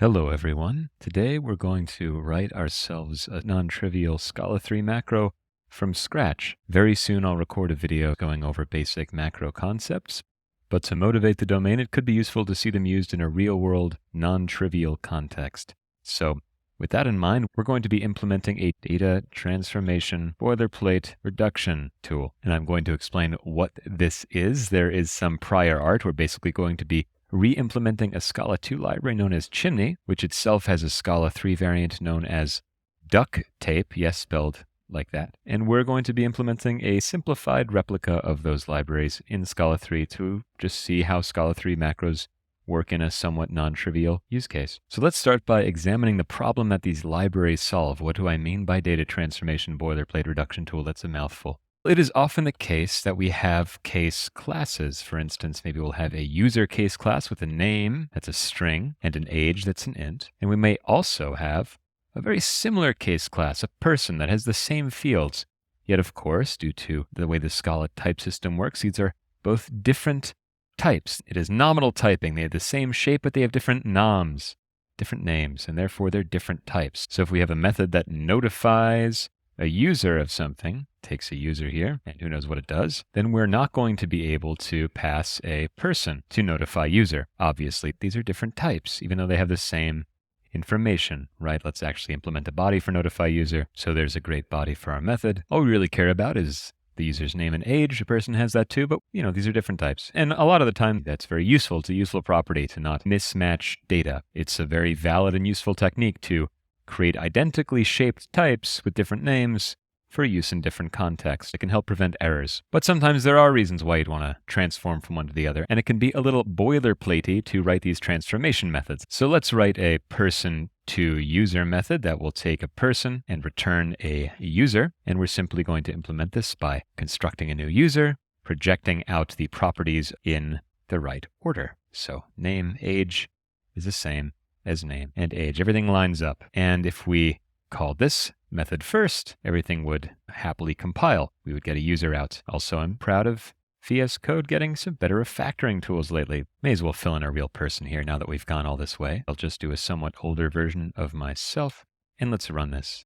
Hello everyone. Today we're going to write ourselves a non-trivial Scala 3 macro from scratch. Very soon I'll record a video going over basic macro concepts, but to motivate the domain it could be useful to see them used in a real-world, non-trivial context. So with that in mind, we're going to be implementing a data transformation boilerplate reduction tool, and I'm going to explain what this is. There is some prior art. We're basically going to be re-implementing a Scala 2 library known as Chimney, which itself has a Scala 3 variant known as DuckType, yes, spelled like that. And we're going to be implementing a simplified replica of those libraries in Scala 3 to just see how Scala 3 macros work in a somewhat non-trivial use case. So let's start by examining the problem that these libraries solve. What do I mean by data transformation boilerplate reduction tool? That's a mouthful. It is often the case that we have case classes. For instance, maybe we'll have a user case class with a name that's a string and an age that's an int. And we may also have a very similar case class, a person that has the same fields. Yet, of course, due to the way the Scala type system works, these are both different types. It is nominal typing. They have the same shape, but they have different noms, different names, and therefore they're different types. So if we have a method that notifies a user of something, takes a user here, and who knows what it does, then we're not going to be able to pass a person to notify user. Obviously, these are different types, even though they have the same information, right? Let's actually implement a body for notify user. So there's a great body for our method. All we really care about is the user's name and age. A person has that too, but these are different types. And a lot of the time that's very useful. It's a useful property to not mismatch data. It's a very valid and useful technique to create identically shaped types with different names for use in different contexts. It can help prevent errors. But sometimes there are reasons why you'd want to transform from one to the other, and it can be a little boilerplatey to write these transformation methods. So let's write a person to user method that will take a person and return a user, and we're simply going to implement this by constructing a new user, projecting out the properties in the right order. So name, age is the same as name and age. Everything lines up. And if we call this method first, everything would happily compile. We would get a user out. Also, I'm proud of VS Code getting some better refactoring tools lately. May as well fill in a real person here now that we've gone all this way. I'll just do a somewhat older version of myself, and let's run this.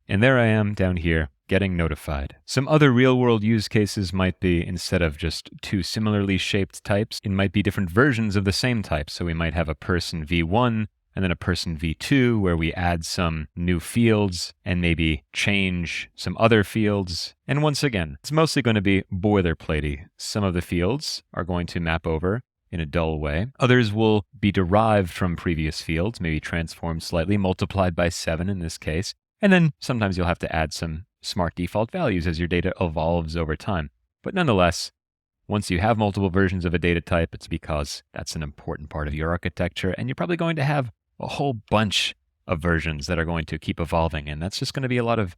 And there I am down here getting notified. Some other real-world use cases might be, instead of just two similarly shaped types, it might be different versions of the same type. So we might have a person v1 and then a person v2 where we add some new fields and maybe change some other fields. And once again, it's mostly going to be boilerplatey. Some of the fields are going to map over in a dull way. Others will be derived from previous fields, maybe transformed slightly, multiplied by 7 in this case. And then sometimes you'll have to add some smart default values as your data evolves over time. But nonetheless, once you have multiple versions of a data type, it's because that's an important part of your architecture, and you're probably going to have a whole bunch of versions that are going to keep evolving, and that's just going to be a lot of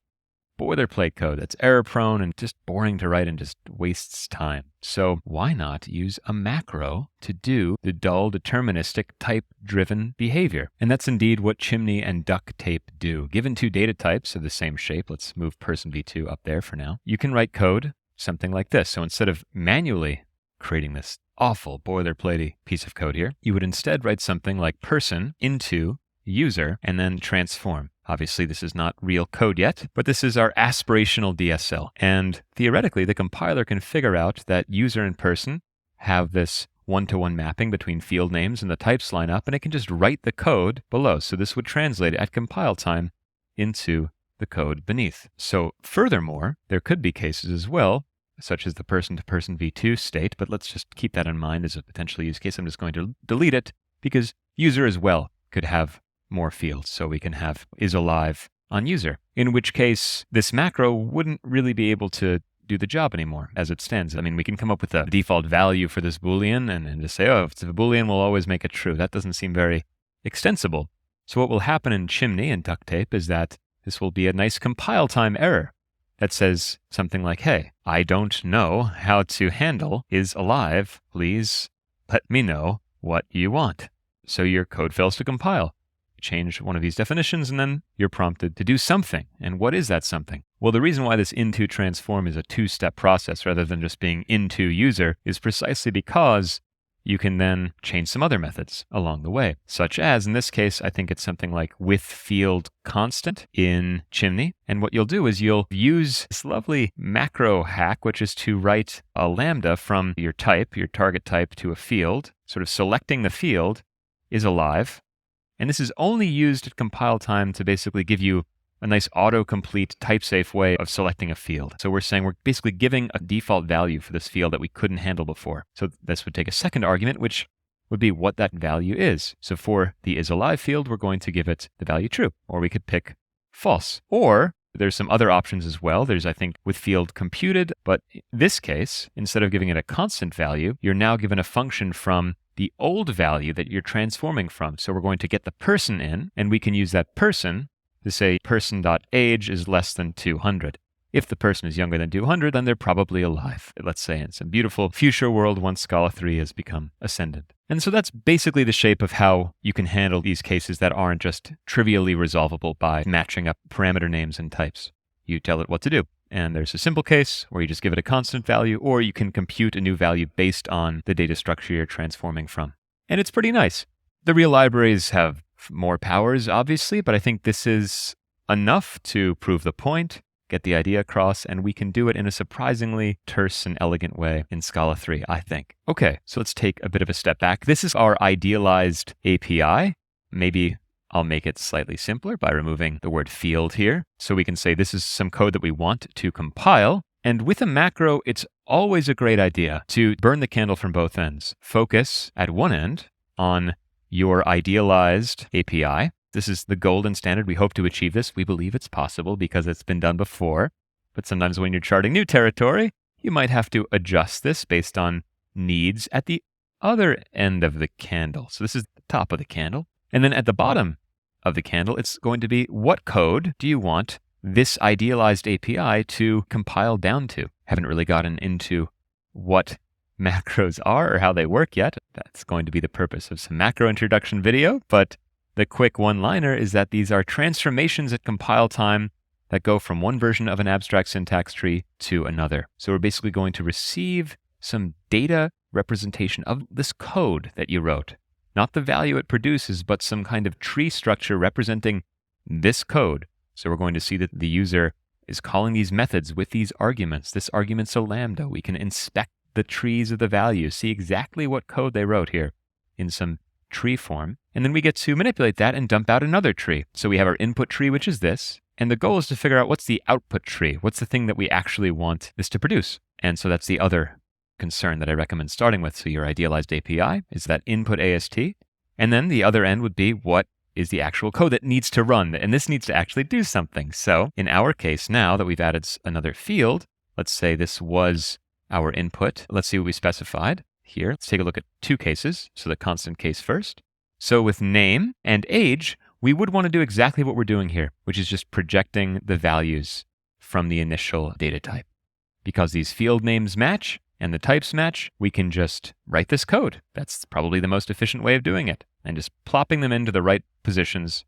boilerplate code that's error-prone and just boring to write and just wastes time. So why not use a macro to do the dull, deterministic, type-driven behavior? And that's indeed what Chimney and DuckType do. Given two data types of the same shape, let's move person v2 up there for now, you can write code something like this. So instead of manually creating this awful boilerplatey piece of code here, you would instead write something like person into user and then transform. Obviously, this is not real code yet, but this is our aspirational DSL. And theoretically, the compiler can figure out that user and person have this one-to-one mapping between field names and the types line up, and it can just write the code below. So this would translate at compile time into the code beneath. So furthermore, there could be cases as well, such as the person-to-person v2 state, but let's just keep that in mind as a potential use case. I'm just going to delete it because user as well could have more fields. So we can have is alive on user, in which case this macro wouldn't really be able to do the job anymore as it stands. I mean, we can come up with a default value for this Boolean and just say, oh, if it's a Boolean, we'll always make it true. That doesn't seem very extensible. So what will happen in Chimney and DuckType is that this will be a nice compile time error that says something like, hey, I don't know how to handle is alive. Please let me know what you want. So your code fails to compile. Change one of these definitions, and then you're prompted to do something. And what is that something? Well, the reason why this into transform is a two-step process rather than just being into user is precisely because you can then change some other methods along the way, such as, in this case, I think it's something like with field constant in Chimney. And what you'll do is you'll use this lovely macro hack, which is to write a lambda from your type, your target type, to a field, sort of selecting the field is alive. And this is only used at compile time to basically give you a nice autocomplete type-safe way of selecting a field. So we're saying we're basically giving a default value for this field that we couldn't handle before. So this would take a second argument, which would be what that value is. So for the isAlive field, we're going to give it the value true, or we could pick false. Or there's some other options as well. There's, I think, with field computed, but in this case, instead of giving it a constant value, you're now given a function from the old value that you're transforming from. So we're going to get the person in, and we can use that person to say person.age is less than 200. If the person is younger than 200, then they're probably alive, let's say in some beautiful future world once Scala 3 has become ascendant. And so that's basically the shape of how you can handle these cases that aren't just trivially resolvable by matching up parameter names and types. You tell it what to do. And there's a simple case where you just give it a constant value, or you can compute a new value based on the data structure you're transforming from. And it's pretty nice. The real libraries have more powers, obviously, but I think this is enough to prove the point, get the idea across, and we can do it in a surprisingly terse and elegant way in Scala 3, I think. Okay, so let's take a bit of a step back. This is our idealized API. Maybe I'll make it slightly simpler by removing the word field here. So we can say this is some code that we want to compile. And with a macro, it's always a great idea to burn the candle from both ends. Focus at one end on your idealized API. This is the golden standard. We hope to achieve this. We believe it's possible because it's been done before. But sometimes when you're charting new territory, you might have to adjust this based on needs at the other end of the candle. So this is the top of the candle. And then at the bottom of the candle, it's going to be what code do you want this idealized API to compile down to? Haven't really gotten into what macros are or how they work yet. That's going to be the purpose of some macro introduction video, but the quick one-liner is that these are transformations at compile time that go from one version of an abstract syntax tree to another. So we're basically going to receive some data representation of this code that you wrote. Not the value it produces, but some kind of tree structure representing this code. So we're going to see that the user is calling these methods with these arguments. This argument's a lambda. We can inspect the trees of the values, see exactly what code they wrote here in some tree form. And then we get to manipulate that and dump out another tree. So we have our input tree, which is this. And the goal is to figure out what's the output tree. What's the thing that we actually want this to produce? And so that's the other concern that I recommend starting with. So your idealized API is that input AST. And then the other end would be what is the actual code that needs to run. And this needs to actually do something. So in our case, now that we've added another field, let's say this was our input. Let's see what we specified here. Let's take a look at two cases. So the constant case first. So with name and age, we would want to do exactly what we're doing here, which is just projecting the values from the initial data type. Because these field names match and the types match, we can just write this code. That's probably the most efficient way of doing it. And just plopping them into the right positions,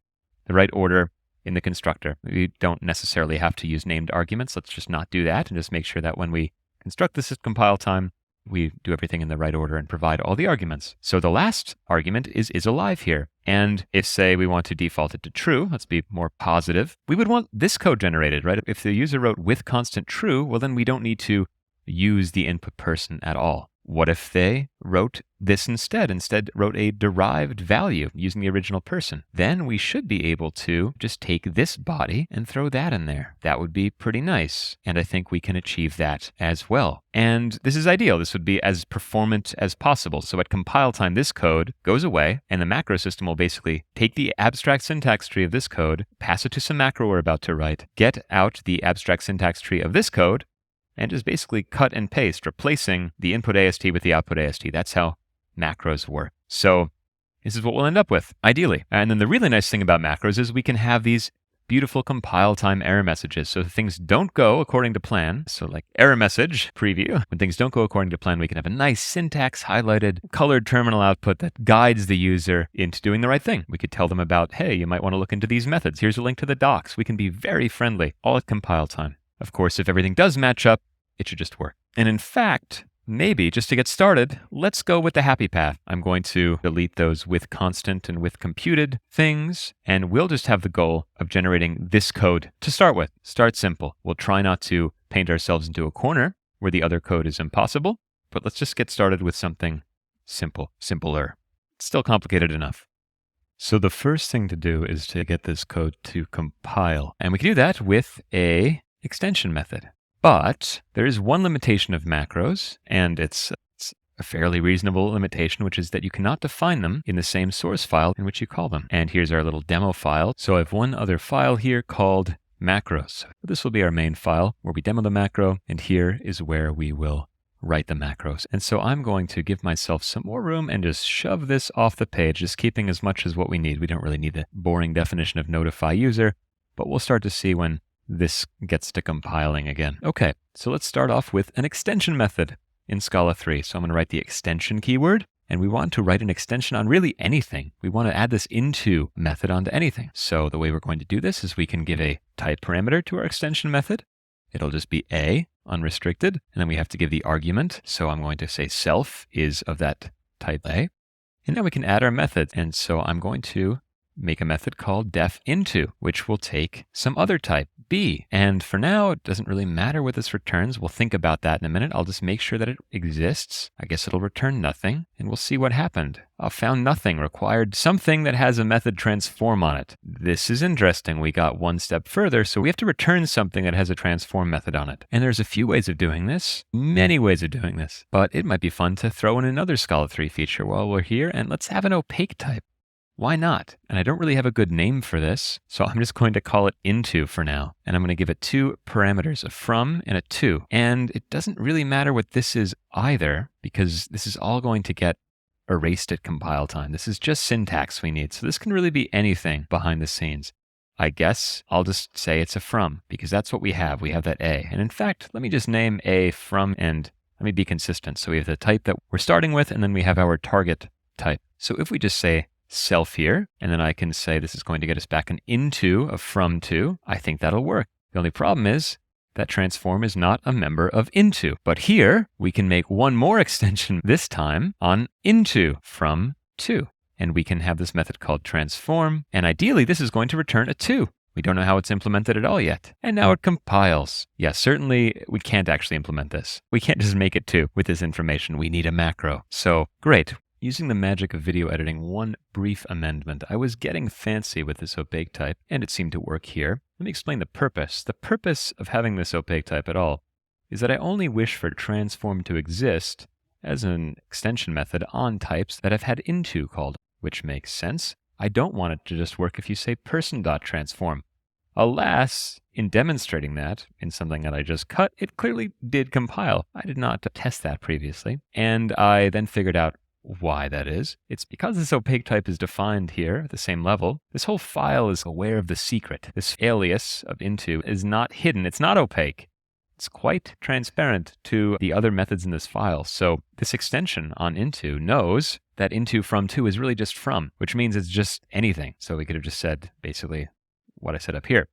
the right order in the constructor. We don't necessarily have to use named arguments. Let's just not do that and just make sure that when we construct this at compile time, we do everything in the right order and provide all the arguments. So the last argument is alive here. And if, say, we want to default it to true, let's be more positive, we would want this code generated, right? If the user wrote with constant true, well, then we don't need to use the input person at all. What if they wrote this instead wrote a derived value using the original person? Then we should be able to just take this body and throw that in there. That would be pretty nice. And I think we can achieve that as well. And this is ideal. This would be as performant as possible. So at compile time, this code goes away, and the macro system will basically take the abstract syntax tree of this code, pass it to some macro we're about to write, get out the abstract syntax tree of this code, and just basically cut and paste, replacing the input AST with the output AST. That's how macros work. So this is what we'll end up with, ideally. And then the really nice thing about macros is we can have these beautiful compile time error messages. So if things don't go according to plan, so like error message preview, when things don't go according to plan, we can have a nice syntax highlighted colored terminal output that guides the user into doing the right thing. We could tell them about, hey, you might want to look into these methods. Here's a link to the docs. We can be very friendly, all at compile time. Of course, if everything does match up, it should just work. And in fact, maybe just to get started, let's go with the happy path. I'm going to delete those with constant and with computed things, and we'll just have the goal of generating this code to start with. Start simple. We'll try not to paint ourselves into a corner where the other code is impossible, but let's just get started with something simple, simpler. It's still complicated enough. So the first thing to do is to get this code to compile. And we can do that with a extension method. But there is one limitation of macros, and it's a fairly reasonable limitation, which is that you cannot define them in the same source file in which you call them. And here's our little demo file. So I have one other file here called macros. This will be our main file where we demo the macro, and here is where we will write the macros. And so I'm going to give myself some more room and just shove this off the page, just keeping as much as what we need. We don't really need the boring definition of notify user, but we'll start to see when this gets to compiling again. Okay, so let's start off with an extension method in Scala 3. So I'm going to write the extension keyword, and we want to write an extension on really anything. We want to add this into method onto anything. So the way we're going to do this is we can give a type parameter to our extension method. It'll just be A, unrestricted, and then we have to give the argument. So I'm going to say self is of that type A. And now we can add our method. And so I'm going to make a method called def into, which will take some other type, B. And for now, it doesn't really matter what this returns. We'll think about that in a minute. I'll just make sure that it exists. I guess it'll return nothing, and we'll see what happened. I found nothing, required something that has a method transform on it. This is interesting. We got one step further, so we have to return something that has a transform method on it. And there's a few ways of doing this, many ways of doing this, but it might be fun to throw in another Scala 3 feature while we're here, and let's have an opaque type. Why not? And I don't really have a good name for this, so I'm just going to call it into for now. And I'm going to give it two parameters, a from and a to. And it doesn't really matter what this is either, because this is all going to get erased at compile time. This is just syntax we need. So this can really be anything behind the scenes. I guess I'll just say it's a from, because that's what we have. We have that A. And in fact, let me just name A from, and let me be consistent. So we have the type that we're starting with, and then we have our target type. So if we just say self here, and then I can say this is going to get us back an into of from to, I think that'll work. The only problem is that transform is not a member of into. But here we can make one more extension this time on into from to. And we can have this method called transform. And ideally, this is going to return a 2. We don't know how it's implemented at all yet. And now it compiles. Yeah, certainly we can't actually implement this. We can't just make it 2 with this information. We need a macro. So great. Using the magic of video editing, one brief amendment. I was getting fancy with this opaque type, and it seemed to work here. Let me explain the purpose. The purpose of having this opaque type at all is that I only wish for transform to exist as an extension method on types that have had into called, which makes sense. I don't want it to just work if you say person.transform. Alas, in demonstrating that in something that I just cut, it clearly did compile. I did not test that previously, and I then figured out why that is. It's because this opaque type is defined here at the same level. This whole file is aware of the secret. This alias of into is not hidden. It's not opaque. It's quite transparent to the other methods in this file. So this extension on into knows that into from to is really just from, which means it's just anything. So we could have just said basically what I said up here,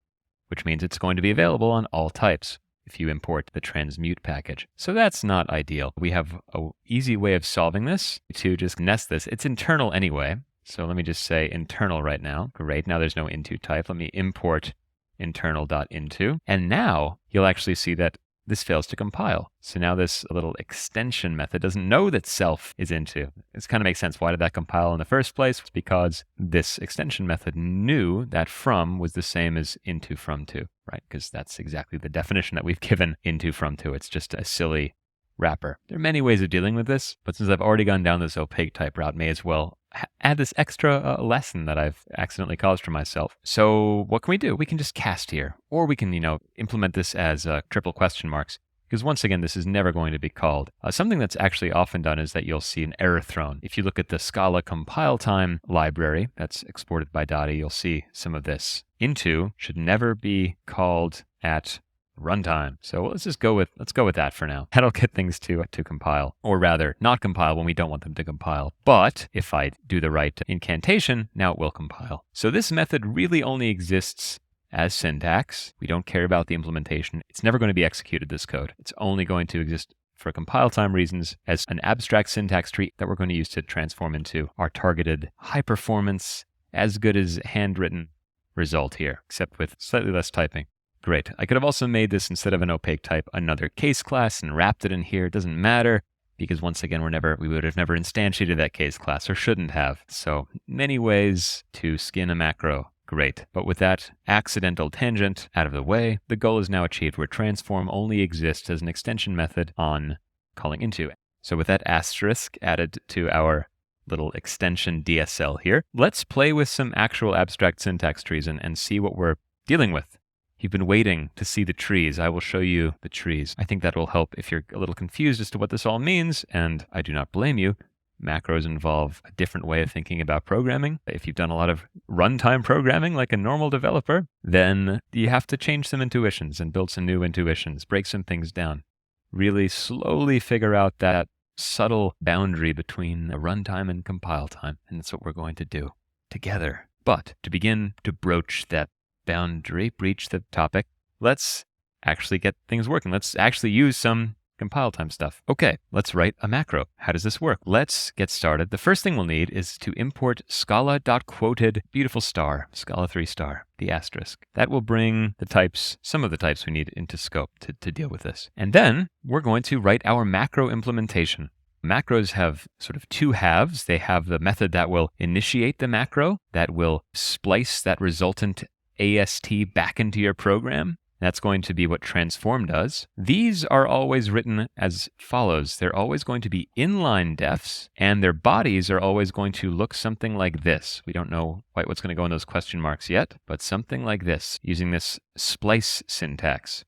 which means it's going to be available on all types if you import the transmute package. So that's not ideal. We have an easy way of solving this to just nest this. It's internal anyway. So let me just say internal right now. Great, now there's no into type. Let me import internal.into. And now you'll actually see that this fails to compile. So now this little extension method doesn't know that self is into. This kind of makes sense. Why did that compile in the first place? It's because this extension method knew that from was the same as into from to, right? Because that's exactly the definition that we've given into from to. It's just a silly wrapper. There are many ways of dealing with this, but since I've already gone down this opaque type route, may as well add this extra lesson that I've accidentally caused for myself. So what can we do? We can just cast here, or we can, implement this as triple question marks, because once again, this is never going to be called. Something that's actually often done is that you'll see an error thrown. If you look at the Scala compile time library that's exported by Dottie, you'll see some of this. Into should never be called at runtime. So let's go with that for now. That'll get things to compile, or rather not compile when we don't want them to compile. But if I do the right incantation, now it will compile. So this method really only exists as syntax. We don't care about the implementation. It's never going to be executed, this code. It's only going to exist for compile time reasons, as an abstract syntax tree that we're going to use to transform into our targeted high performance, as good as handwritten result here, except with slightly less typing. Great. I could have also made this, instead of an opaque type, another case class and wrapped it in here. It doesn't matter, because once again, we would have never instantiated that case class, or shouldn't have. So many ways to skin a macro. Great. But with that accidental tangent out of the way, the goal is now achieved, where transform only exists as an extension method on calling into. So with that asterisk added to our little extension DSL here, let's play with some actual abstract syntax trees and see what we're dealing with. You've been waiting to see the trees. I will show you the trees. I think that will help if you're a little confused as to what this all means, and I do not blame you. Macros involve a different way of thinking about programming. If you've done a lot of runtime programming like a normal developer, then you have to change some intuitions and build some new intuitions, break some things down. Really slowly figure out that subtle boundary between runtime and compile time, and that's what we're going to do together. But to begin to broach that boundary, breach the topic, let's actually get things working. Let's actually use some compile time stuff. Okay, let's write a macro. How does this work? Let's get started. The first thing we'll need is to import Scala.quoted beautiful star, Scala 3 star, the asterisk. That will bring the types, some of the types we need into scope to deal with this. And then we're going to write our macro implementation. Macros have sort of two halves. They have the method that will initiate the macro, that will splice that resultant AST back into your program. That's going to be what transform does. These are always written as follows. They're always going to be inline defs, and their bodies are always going to look something like this. We don't know quite what's going to go in those question marks yet, but something like this, using this splice syntax.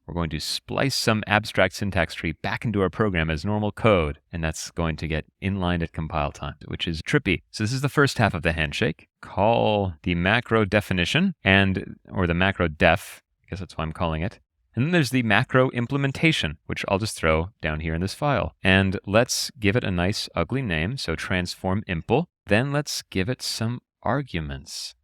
We're going to splice some abstract syntax tree back into our program as normal code, and that's going to get inlined at compile time, which is trippy. So this is the first half of the handshake. Call the macro definition, or the macro def, I guess that's what I'm calling it. And then there's the macro implementation, which I'll just throw down here in this file. And let's give it a nice ugly name, so transform impl. Then let's give it some arguments.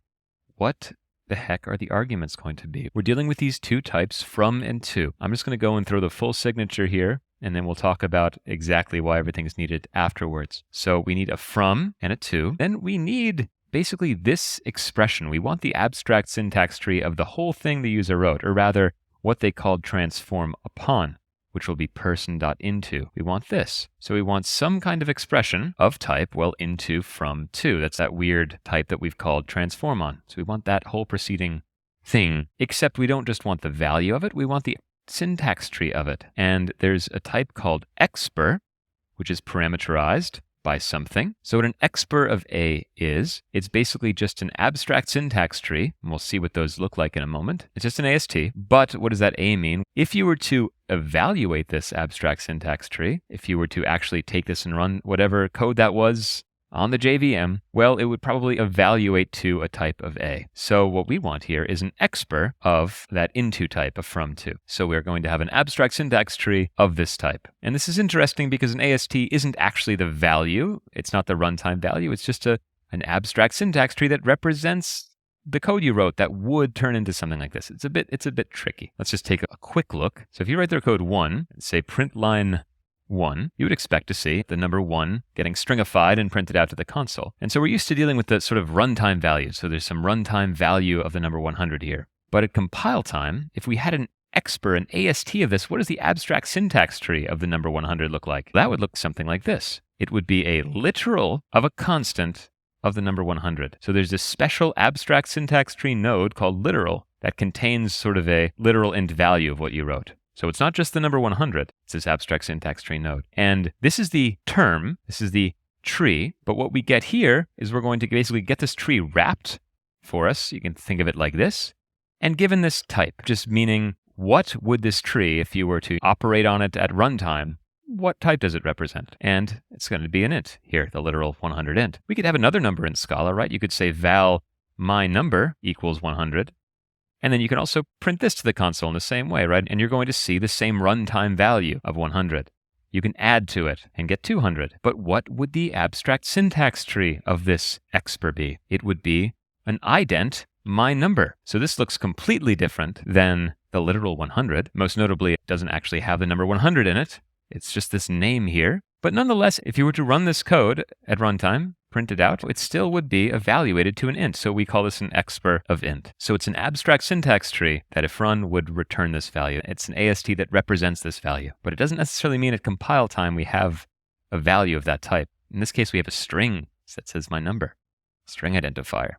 What the heck are the arguments going to be? We're dealing with these two types, from and to. I'm just going to go and throw the full signature here, and then we'll talk about exactly why everything's needed afterwards. So we need a from and a to. Then we need basically this expression. We want the abstract syntax tree of the whole thing the user wrote, or rather what they called transform upon, which will be person.into. We want this. So we want some kind of expression of type, well, into, from, to. That's that weird type that we've called transform on. So we want that whole preceding thing, except we don't just want the value of it, we want the syntax tree of it. And there's a type called expr, which is parameterized by something. So what an expr of A is, it's basically just an abstract syntax tree, and we'll see what those look like in a moment. It's just an AST, but what does that A mean? If you were to evaluate this abstract syntax tree, if you were to actually take this and run whatever code that was on the JVM, well, it would probably evaluate to a type of A. So what we want here is an expr of that into type, a from to. So we're going to have an abstract syntax tree of this type. And this is interesting because an AST isn't actually the value. It's not the runtime value. It's just an abstract syntax tree that represents the code you wrote that would turn into something like this. It's a bit tricky. Let's just take a quick look. So if you write their code 1, and say print line 1, you would expect to see the number 1 getting stringified and printed out to the console. And so we're used to dealing with the sort of runtime value. So there's some runtime value of the number 100 here. But at compile time, if we had an expr, an AST of this, what does the abstract syntax tree of the number 100 look like? That would look something like this. It would be a literal of a constant of the number 100. So there's this special abstract syntax tree node called literal that contains sort of a literal int value of what you wrote. So it's not just the number 100, it's this abstract syntax tree node. And this is the term, this is the tree, but what we get here is we're going to basically get this tree wrapped for us. You can think of it like this, and given this type, just meaning what would this tree, if you were to operate on it at runtime, what type does it represent? And it's going to be an int here, the literal 100 int. We could have another number in Scala, right? You could say val my number equals 100. And then you can also print this to the console in the same way, right? And you're going to see the same runtime value of 100. You can add to it and get 200. But what would the abstract syntax tree of this expr be? It would be an ident my number. So this looks completely different than the literal 100. Most notably, it doesn't actually have the number 100 in it. It's just this name here. But nonetheless, if you were to run this code at runtime, print it out, it still would be evaluated to an int. So we call this an expr of int. So it's an abstract syntax tree that if run would return this value. It's an AST that represents this value. But it doesn't necessarily mean at compile time we have a value of that type. In this case, we have a string that says my number, string identifier.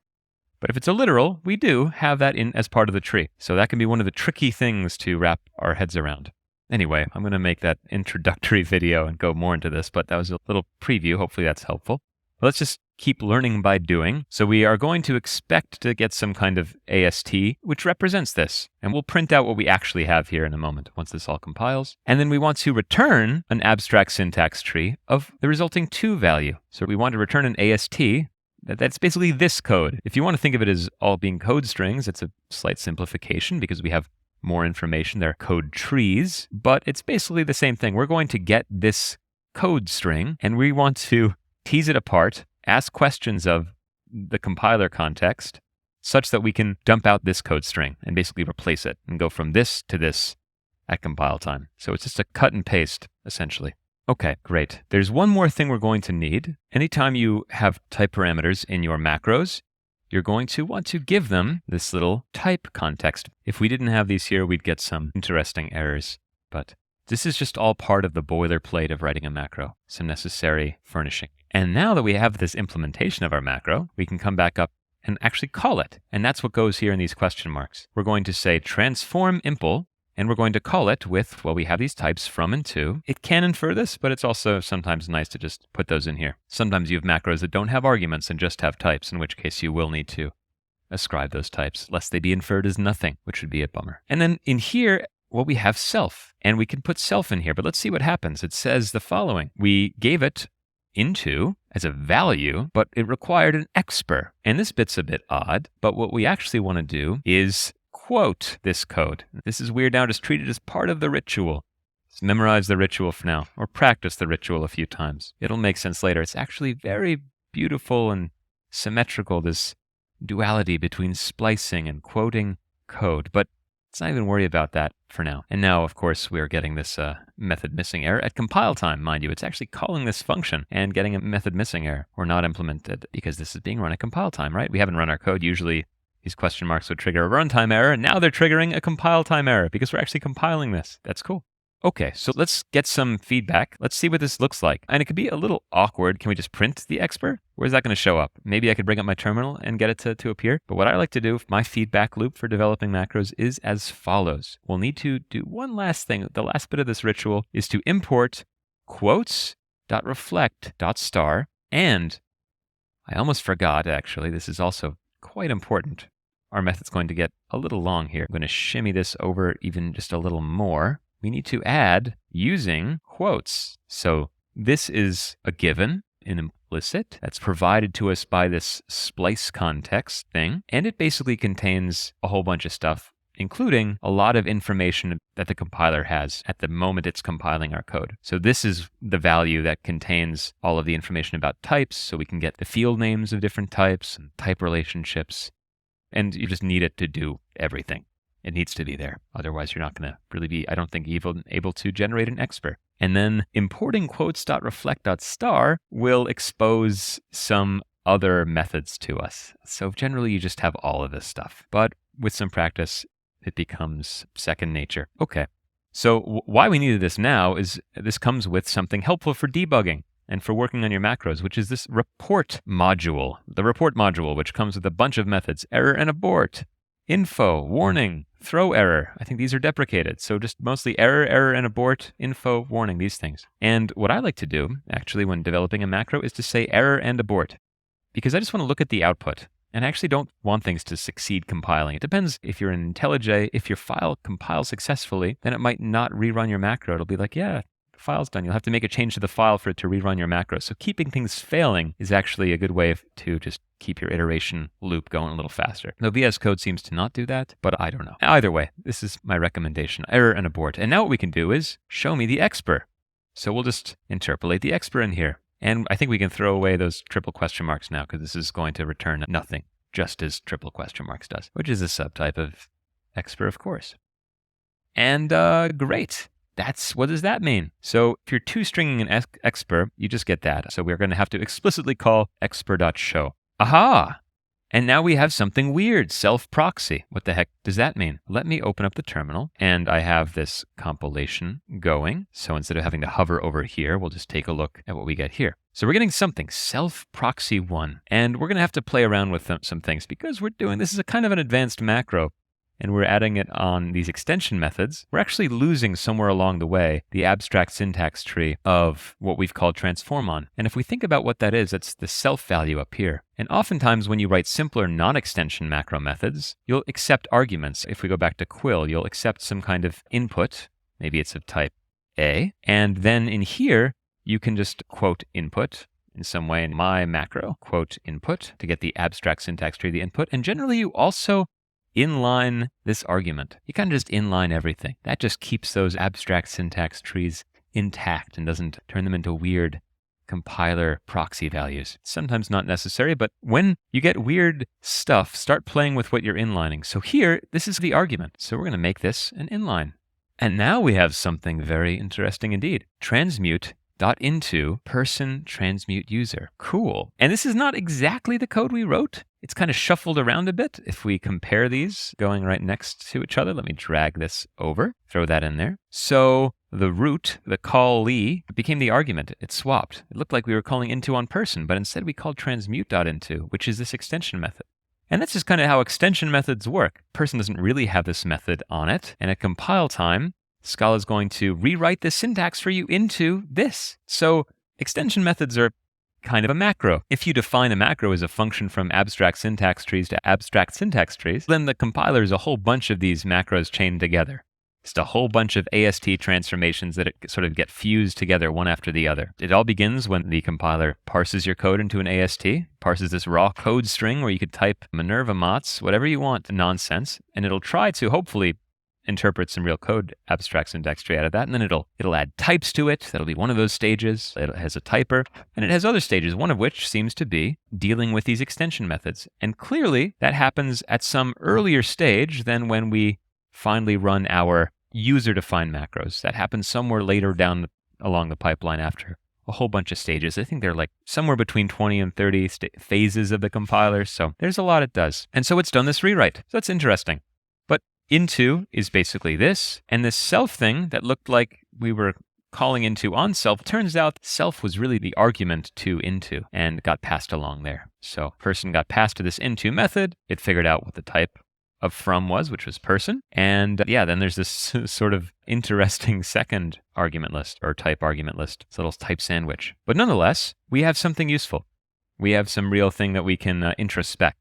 But if it's a literal, we do have that in as part of the tree. So that can be one of the tricky things to wrap our heads around. Anyway, I'm going to make that introductory video and go more into this, but that was a little preview. Hopefully that's helpful. Let's just keep learning by doing. So we are going to expect to get some kind of AST, which represents this. And we'll print out what we actually have here in a moment, once this all compiles. And then we want to return an abstract syntax tree of the resulting to value. So we want to return an AST. That's basically this code. If you want to think of it as all being code strings, it's a slight simplification because we have more information. They're code trees, but it's basically the same thing. We're going to get this code string, and we want to tease it apart, ask questions of the compiler context, such that we can dump out this code string and basically replace it and go from this to this at compile time. So it's just a cut and paste, essentially. Okay, great. There's one more thing we're going to need. Anytime you have type parameters in your macros, you're going to want to give them this little type context. If we didn't have these here, we'd get some interesting errors. But this is just all part of the boilerplate of writing a macro, some necessary furnishing. And now that we have this implementation of our macro, we can come back up and actually call it. And that's what goes here in these question marks. We're going to say transform impl, and we're going to call it with, well, we have these types from and to. It can infer this, but it's also sometimes nice to just put those in here. Sometimes you have macros that don't have arguments and just have types, in which case you will need to ascribe those types, lest they be inferred as nothing, which would be a bummer. And then in here, well, we have self, and we can put self in here, but let's see what happens. It says the following. We gave it into as a value, but it required an expr. And this bit's a bit odd, but what we actually want to do is quote this code. This is weird now, just treat it as part of the ritual. Just memorize the ritual for now, or practice the ritual a few times. It'll make sense later. It's actually very beautiful and symmetrical, this duality between splicing and quoting code, but let's not even worry about that for now. And now, of course, we're getting this method missing error at compile time, mind you. It's actually calling this function and getting a method missing error, or not implemented, because this is being run at compile time, right? We haven't run our code. Usually these question marks would trigger a runtime error, and now they're triggering a compile time error because we're actually compiling this. That's cool. Okay, so let's get some feedback. Let's see what this looks like. And it could be a little awkward. Can we just print the expr? Where's that going to show up? Maybe I could bring up my terminal and get it to appear. But what I like to do, my feedback loop for developing macros is as follows. We'll need to do one last thing. The last bit of this ritual is to import quotes.reflect.star. And I almost forgot, actually, this is also quite important. Our method's going to get a little long here. I'm going to shimmy this over even just a little more. We need to add using quotes. So this is a given, an implicit, that's provided to us by this splice context thing. And it basically contains a whole bunch of stuff, including a lot of information that the compiler has at the moment it's compiling our code. So this is the value that contains all of the information about types, so we can get the field names of different types and type relationships. And you just need it to do everything. It needs to be there. Otherwise, you're not going to really be, I don't think, able to generate an expr. And then importing quotes.reflect.star will expose some other methods to us. So generally, you just have all of this stuff. But with some practice, it becomes second nature. Okay. So why we needed this now is this comes with something helpful for debugging and for working on your macros, which is this report module. The report module, which comes with a bunch of methods: error and abort, info, warning, throw error. I think these are deprecated. So just mostly error, error and abort, info, warning, these things. And what I like to do, actually, when developing a macro is to say error and abort, because I just want to look at the output. And I actually don't want things to succeed compiling. It depends if you're in IntelliJ. If your file compiles successfully, then it might not rerun your macro. It'll be like, yeah, the file's done. You'll have to make a change to the file for it to rerun your macro. So keeping things failing is actually a good way to just keep your iteration loop going a little faster. Now, VS Code seems to not do that, but I don't know. Either way, this is my recommendation: error and abort. And now what we can do is show me the expr. So we'll just interpolate the expr in here. And I think we can throw away those triple question marks now, because this is going to return nothing, just as triple question marks does, which is a subtype of expr, of course. And great. What does that mean? So if you're two-stringing an expr, you just get that. So we're going to have to explicitly call expr.show. Aha! And now we have something weird, self-proxy. What the heck does that mean? Let me open up the terminal, and I have this compilation going. So instead of having to hover over here, we'll just take a look at what we get here. So we're getting something, self-proxy1. And we're going to have to play around with some things because this is a kind of an advanced macro, and we're adding it on these extension methods. We're actually losing somewhere along the way the abstract syntax tree of what we've called transform on. And if we think about what that is, it's the self value up here. And oftentimes when you write simpler non-extension macro methods, you'll accept arguments. If we go back to Quill, you'll accept some kind of input. Maybe it's of type A. And then in here, you can just quote input in some way in my macro, quote input to get the abstract syntax tree, the input. And generally you also inline this argument. You kind of just inline everything. That just keeps those abstract syntax trees intact and doesn't turn them into weird compiler proxy values. It's sometimes not necessary, but when you get weird stuff, start playing with what you're inlining. So here, this is the argument. So we're going to make this an inline. And now we have something very interesting indeed. Transmute .into person transmute user. Cool. And this is not exactly the code we wrote. It's kind of shuffled around a bit. If we compare these going right next to each other, let me drag this over, throw that in there. So the root, the callee, became the argument. It swapped. It looked like we were calling into on person, but instead we called transmute.into, which is this extension method. And that's just kind of how extension methods work. Person doesn't really have this method on it. And at compile time, Scala is going to rewrite the syntax for you into this. So extension methods are kind of a macro. If you define a macro as a function from abstract syntax trees to abstract syntax trees, then the compiler is a whole bunch of these macros chained together. Just a whole bunch of AST transformations that sort of get fused together one after the other. It all begins when the compiler parses your code into an AST, parses this raw code string where you could type Minerva mots, whatever you want, nonsense, and it'll try to hopefully interpret some real code abstract syntax tree out of that, and then it'll add types to it. That'll be one of those stages. It has a typer, and it has other stages, one of which seems to be dealing with these extension methods. And clearly, that happens at some earlier stage than when we finally run our user-defined macros. That happens somewhere later down along the pipeline after a whole bunch of stages. I think they're like somewhere between 20 and 30 phases of the compiler, so there's a lot it does. And so it's done this rewrite. So that's interesting. Into is basically this, and this self thing that looked like we were calling into on self, turns out self was really the argument to into and got passed along there. So person got passed to this into method, it figured out what the type of from was, which was person, and then there's this sort of interesting second argument list, or type argument list, this little type sandwich. But nonetheless, we have something useful. We have some real thing that we can introspect.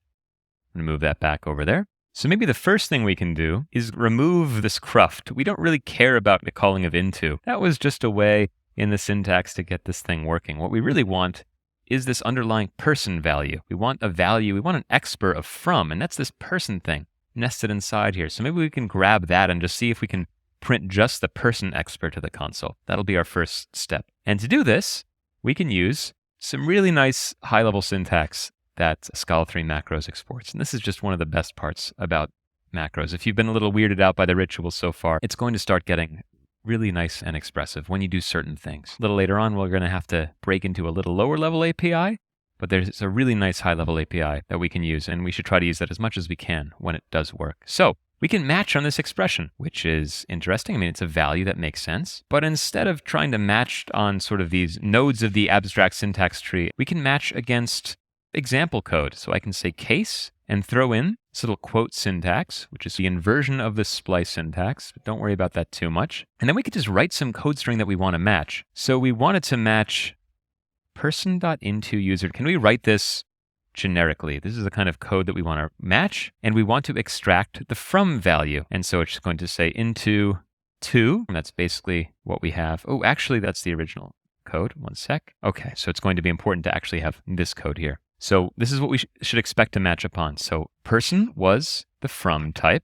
I'm going to move that back over there. So maybe the first thing we can do is remove this cruft. We don't really care about the calling of into. That was just a way in the syntax to get this thing working. What we really want is this underlying person value. We want a value, we want an expr of from, and that's this person thing nested inside here. So maybe we can grab that and just see if we can print just the person expr to the console. That'll be our first step. And to do this, we can use some really nice high-level syntax that Scala 3 macros exports. And this is just one of the best parts about macros. If you've been a little weirded out by the rituals so far, it's going to start getting really nice and expressive when you do certain things. A little later on, we're going to have to break into a little lower level API, but there's a really nice high level API that we can use, and we should try to use that as much as we can when it does work. So we can match on this expression, which is interesting. I mean, it's a value that makes sense. But instead of trying to match on sort of these nodes of the abstract syntax tree, we can match against example code. So I can say case and throw in this little quote syntax, which is the inversion of the splice syntax. But don't worry about that too much. And then we could just write some code string that we want to match. So we wanted to match person.into user. Can we write this generically? This is the kind of code that we want to match, and we want to extract the from value. And so it's going to say into 2. And that's basically what we have. Oh, actually, that's the original code. One sec. Okay, so it's going to be important to actually have this code here. So this is what we should expect to match upon. So person was the from type.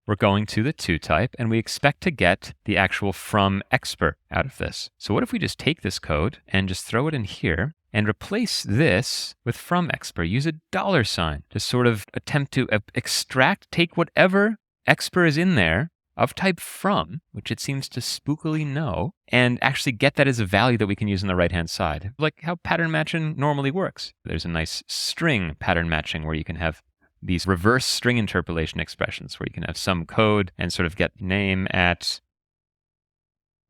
We're going to the to type, and we expect to get the actual from expr out of this. So what if we just take this code and just throw it in here and replace this with from expr? Use a $sign to sort of attempt to extract, take whatever expr is in there of type from, which it seems to spookily know, and actually get that as a value that we can use on the right-hand side, like how pattern matching normally works. There's a nice string pattern matching where you can have these reverse string interpolation expressions where you can have some code and sort of get name at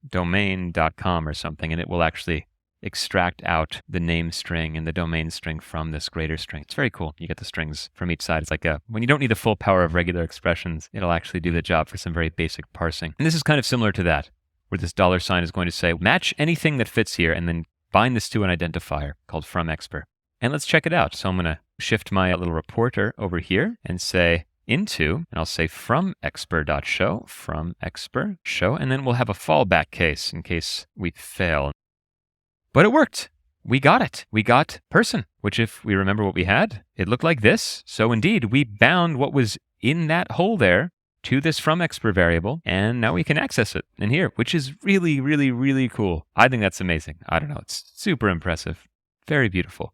domain.com or something, and it will actually extract out the name string and the domain string from this greater string. It's very cool. You get the strings from each side. It's like when you don't need the full power of regular expressions, it'll actually do the job for some very basic parsing. And this is kind of similar to that, where this $sign is going to say, match anything that fits here, and then bind this to an identifier called fromExpr. And let's check it out. So I'm going to shift my little reporter over here and say into, and I'll say fromExpr.show, fromExpr show, and then we'll have a fallback case in case we fail. But it worked. We got it. We got person, which if we remember what we had, it looked like this. So indeed, we bound what was in that hole there to this fromExpr variable, and now we can access it in here, which is really, really, really cool. I think that's amazing. I don't know. It's super impressive. Very beautiful.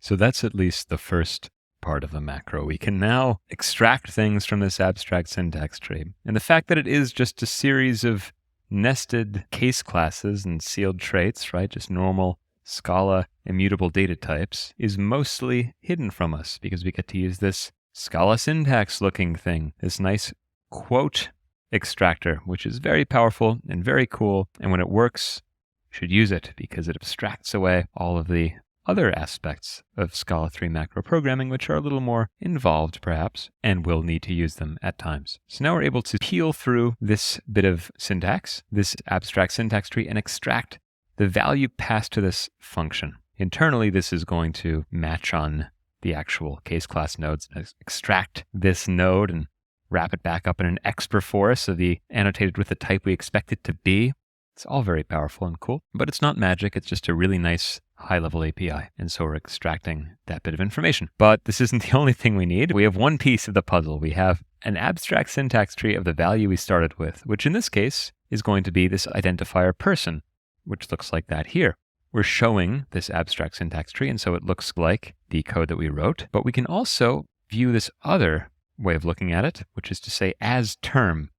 So that's at least the first part of the macro. We can now extract things from this abstract syntax tree. And the fact that it is just a series of nested case classes and sealed traits, right? Just normal Scala immutable data types is mostly hidden from us because we get to use this Scala syntax looking thing, this nice quote extractor, which is very powerful and very cool. And when it works, you should use it because it abstracts away all of the other aspects of Scala 3 macro programming, which are a little more involved perhaps, and will need to use them at times. So now we're able to peel through this bit of syntax, this abstract syntax tree, and extract the value passed to this function. Internally, this is going to match on the actual case class nodes, extract this node and wrap it back up in an expr for us, so the annotated with the type we expect it to be. It's all very powerful and cool, but it's not magic. It's just a really nice high-level API, and so we're extracting that bit of information. But this isn't the only thing we need. We have one piece of the puzzle. We have an abstract syntax tree of the value we started with, which in this case is going to be this identifier person, which looks like that here. We're showing this abstract syntax tree, and so it looks like the code that we wrote, but we can also view this other way of looking at it, which is to say as term.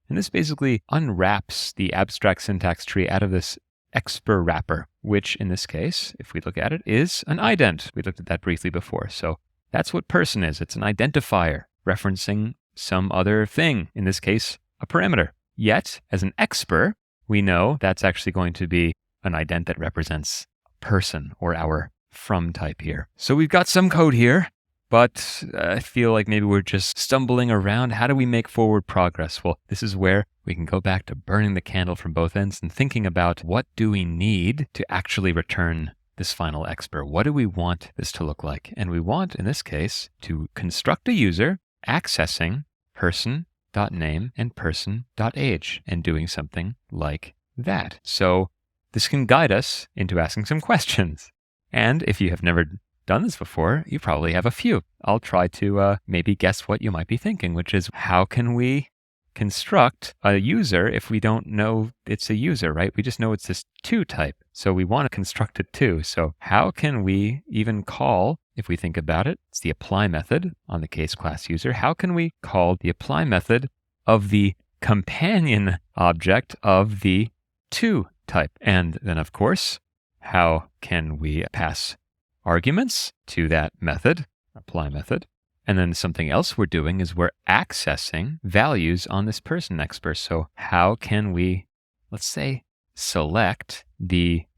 And this basically unwraps the abstract syntax tree out of this expr wrapper, which in this case, if we look at it, is an ident. We looked at that briefly before. So that's what person is. It's an identifier referencing some other thing, in this case, a parameter. Yet, as an expr, we know that's actually going to be an ident that represents person, or our from type here. So we've got some code here, but I feel like maybe we're just stumbling around. How do we make forward progress? Well, this is where we can go back to burning the candle from both ends and thinking about what do we need to actually return this final expr? What do we want this to look like? And we want, in this case, to construct a user accessing person.name and person.age and doing something like that. So this can guide us into asking some questions. And if you have never done this before, you probably have a few. I'll try to maybe guess what you might be thinking, which is how can we construct a user if we don't know it's a user, right? We just know it's this to type. So we want to construct it too. So how can we even call, if we think about it, it's the apply method on the case class user. How can we call the apply method of the companion object of the to type? And then of course, how can we pass arguments to that method, apply method? And then something else we're doing is we're accessing values on this person expr. So how can we, let's say, select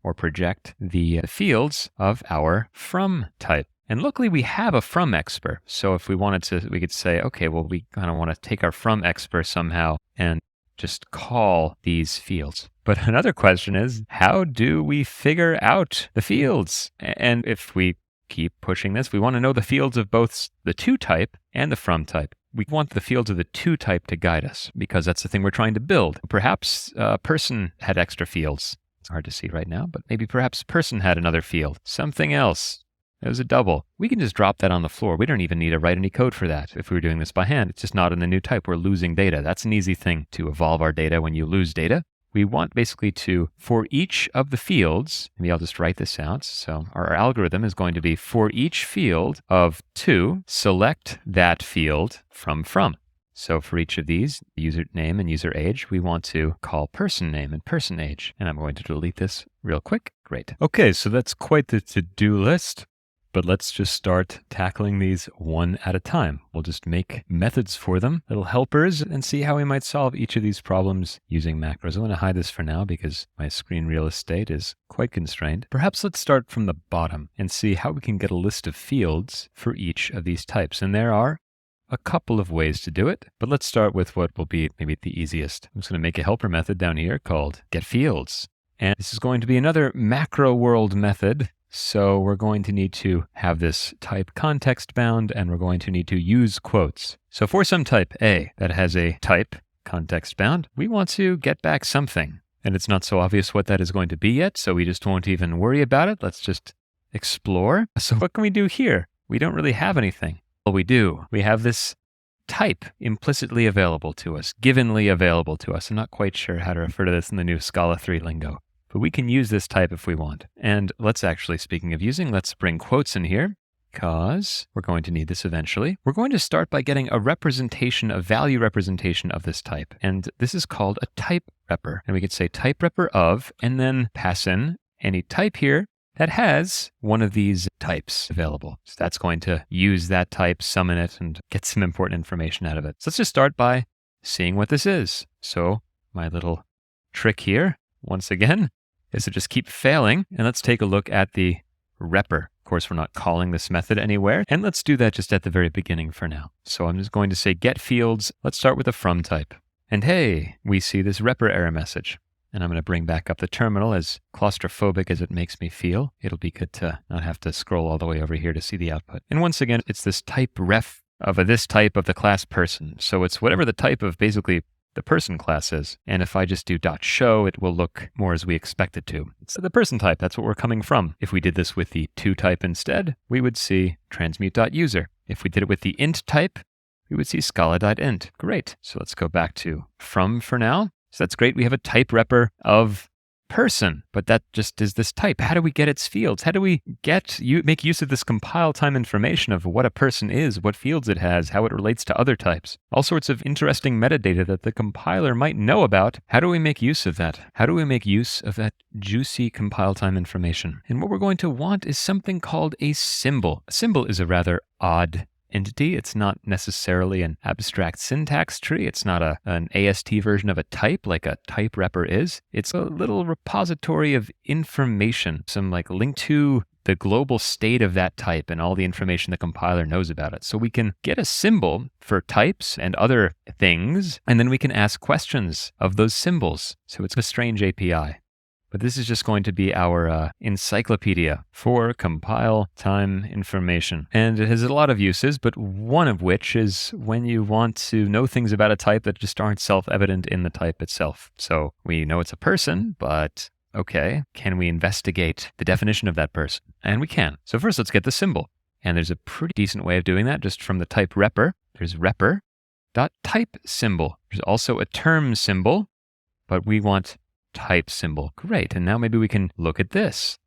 or project the fields of our from type? And luckily we have a from expr. So if we wanted to, we could say, okay, well, we kind of want to take our from expr somehow and just call these fields. But another question is, how do we figure out the fields? And if we keep pushing this, we want to know the fields of both the to type and the from type. We want the fields of the to type to guide us because that's the thing we're trying to build. Perhaps person had extra fields. It's hard to see right now, but maybe perhaps person had another field. Something else. It was a double. We can just drop that on the floor. We don't even need to write any code for that if we were doing this by hand. It's just not in the new type. We're losing data. That's an easy thing to evolve our data when you lose data. We want basically to, for each of the fields, maybe I'll just write this out. So our algorithm is going to be for each field of to, select that field from. So for each of these, username and user age, we want to call person name and person age. And I'm going to delete this real quick. Great. Okay, so that's quite the to-do list. But let's just start tackling these one at a time. We'll just make methods for them, little helpers, and see how we might solve each of these problems using macros. I'm going to hide this for now because my screen real estate is quite constrained. Perhaps let's start from the bottom and see how we can get a list of fields for each of these types. And there are a couple of ways to do it, but let's start with what will be maybe the easiest. I'm just going to make a helper method down here called getFields. And this is going to be another macro world method. So we're going to need to have this type context bound, and we're going to need to use quotes. So for some type A that has a type context bound, we want to get back something. And it's not so obvious what that is going to be yet, so we just won't even worry about it. Let's just explore. So what can we do here? We don't really have anything. Well, we do. We have this type implicitly available to us, givenly available to us. I'm not quite sure how to refer to this in the new Scala 3 lingo. But we can use this type if we want. And let's actually, speaking of using, let's bring quotes in here because we're going to need this eventually. We're going to start by getting a representation, a value representation of this type. And this is called a type repr. And we could say type repr of, and then pass in any type here that has one of these types available. So that's going to use that type, summon it, and get some important information out of it. So let's just start by seeing what this is. So my little trick here, once again, is to just keep failing, and let's take a look at the repr. Of course, we're not calling this method anywhere, and let's do that just at the very beginning for now. So I'm just going to say get fields. Let's start with a from type. And hey, we see this repr error message. And I'm going to bring back up the terminal. As claustrophobic as it makes me feel, it'll be good to not have to scroll all the way over here to see the output. And once again, it's this type ref of this type of the class person. So it's whatever the type of basically the person class is. And if I just do .show, it will look more as we expect it to. It's the person type. That's what we're coming from. If we did this with the to type instead, we would see transmute.user. If we did it with the int type, we would see scala.int. Great. So let's go back to from for now. So that's great. We have a type repr of person, but that just is this type. How do we get its fields? How do we make use of this compile time information of what a person is, what fields it has, how it relates to other types? All sorts of interesting metadata that the compiler might know about. How do we make use of that? How do we make use of that juicy compile time information? And what we're going to want is something called a symbol. A symbol is a rather odd entity. It's not necessarily an abstract syntax tree. It's not an AST version of a type like a type repr is. It's a little repository of information, some link to the global state of that type and all the information the compiler knows about it. So we can get a symbol for types and other things, and then we can ask questions of those symbols. So it's a strange API. But this is just going to be our encyclopedia for compile time information. And it has a lot of uses, but one of which is when you want to know things about a type that just aren't self-evident in the type itself. So we know it's a person, but okay, can we investigate the definition of that person? And we can. So first, let's get the symbol. And there's a pretty decent way of doing that just from the type repr. There's repr.type symbol. There's also a term symbol, but we want type symbol. Great. And now maybe we can look at this.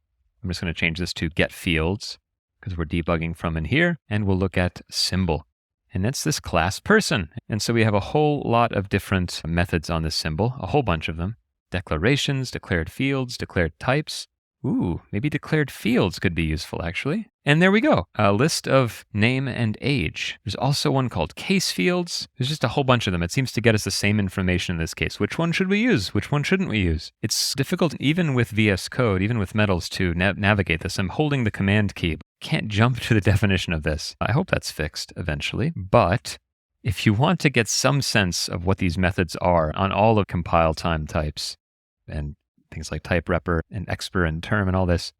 I'm just going to change this to get fields because we're debugging from in here, and we'll look at symbol. And that's this class person. And so we have a whole lot of different methods on this symbol, a whole bunch of them. Declarations, declared fields, declared types. Ooh, maybe declared fields could be useful, actually. And there we go, a list of name and age. There's also one called case fields. There's just a whole bunch of them. It seems to get us the same information in this case. Which one should we use? Which one shouldn't we use? It's difficult, even with VS Code, even with Metals, to navigate this. I'm holding the command key. Can't jump to the definition of this. I hope that's fixed eventually. But if you want to get some sense of what these methods are on all of compile time types, and things like type repr and expr and term and all this,